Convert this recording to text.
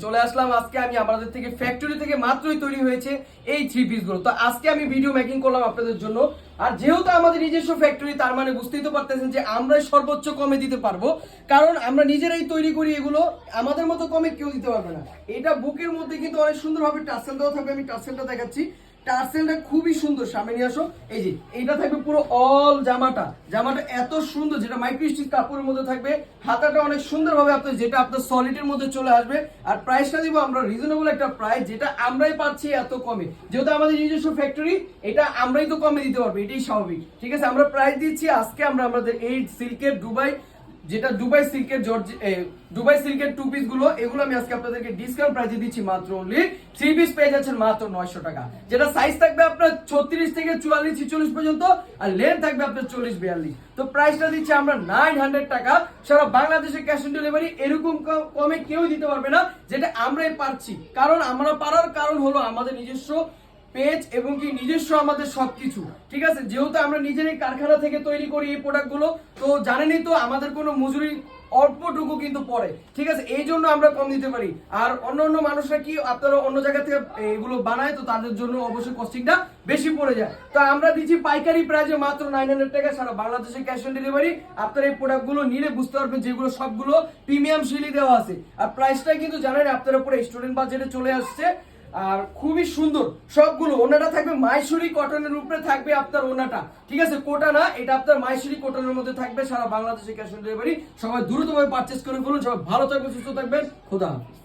চলে আসলাম আজকে আমি আমাদের থেকে ফ্যাক্টরি থেকে মাত্রই তৈরি হয়েছে এই থ্রি পিস গুলো। তো আজকে আমি ভিডিও মেকিং করলাম আপনাদের জন্য। আর যেহেতু আমাদের নিজস্ব ফ্যাক্টরি, তার মানে বুঝতেই তো পারতেছেন যে আমরাই সর্বোচ্চ কমে দিতে পারবো, কারণ আমরা নিজেরাই তৈরি করি এগুলো। আমাদের মতো কমে কেউ দিতে পারবে না। এটা বুকের মধ্যে কিন্তু অনেক সুন্দরভাবে টার্সেল দেওয়া থাকবে। আমি টার্সেলটা দেখাচ্ছি। টার্সেলটা খুবই সুন্দর, সামনে নিয়ে আসো। এই যে এইটা থাকবে পুরো অল জামাটা এত সুন্দর, যেটা মাইক্রো স্টিচ কাপড়ের মধ্যে থাকবে। হাতাটা অনেক সুন্দরভাবে আপনার, যেটা আপনার সলিডের মধ্যে চলে আসবে। আর প্রাইসটা দিব আমরা রিজনেবল একটা প্রাইস, যেটা আমরাই পাচ্ছি এত কমে। যেহেতু আমাদের নিজস্ব ফ্যাক্টরি, এটা আমরাই তো কমে দিতে পারবো, এটাই স্বাভাবিক। ঠিক আছে, আমরা প্রাইস দিচ্ছি আজকে আমাদের এই সিল্কের দুবাই সিল্কের টু পিস গুলো, এগুলো আমি আজকে আপনাদেরকে ডিসকাউন্ট প্রাইসে দিচ্ছি মাত্র অনলি থ্রি পিস পেয়ে যাচ্ছেন মাত্র 900 টাকা। যেটা সাইজ থাকবে আপনার 36 থেকে 44 46 পর্যন্ত, আর লেন্থ থাকবে আপনার 40 42। তো প্রাইসটা দিচ্ছি আমরা 900 টাকা। সারা বাংলাদেশে ক্যাশ অন ডেলিভারি। এরকম কমে কেউ দিতে পারবে না, যেটা আমরাই পারছি। কারণ আমরা পারার কারণ হলো আমাদের নিজস্ব পেজ এবং কি নিজস্ব আমাদের সবকিছু। ঠিক আছে, যেহেতু আমরা নিজেরাই কারখানা থেকে তৈরি করি এই প্রোডাক্টগুলো, তো জানেনই তো আমাদের কোনো মজুরি অল্পটুকু কিন্তু পড়ে। ঠিক আছে, এই জন্য আমরা কম দিতে পারি। আর অন্য মানুষরা কি আপনারা অন্য জায়গা থেকে এগুলো বানায়, তো তাদের জন্য অবশ্যই কস্টিংটা বেশি পড়ে যায়। তো আমরা দিচ্ছি পাইকারি প্রাইসে মাত্র 900 টাকা। সারা বাংলাদেশে ক্যাশ অন ডেলিভারি। আপনারা এই প্রোডাক্টগুলো নিলে বুঝতে পারবেন যেগুলো সবগুলো প্রিমিয়াম শিলি দেওয়া আছে। আর প্রাইসটা কিন্তু জানেন আপনারা পুরো স্টুডেন্ট বাজেটে চলে আসছে। আর খুবই সুন্দর সবগুলো। ওনাটা থাকবে মাইসুরি কটনের উপরে থাকবে আপনার ওনাটা। ঠিক আছে, কোটা না, এটা আপনার মাইসুরি কটনের মধ্যে থাকবে। সারা বাংলাদেশে ক্যাশ অন ডেলিভারি। সবাই দ্রুতভাবে পারচেজ করে ফেলুন। সবাই ভালো থাকবেন, সুস্থ থাকবেন। খোদা হাফেজ।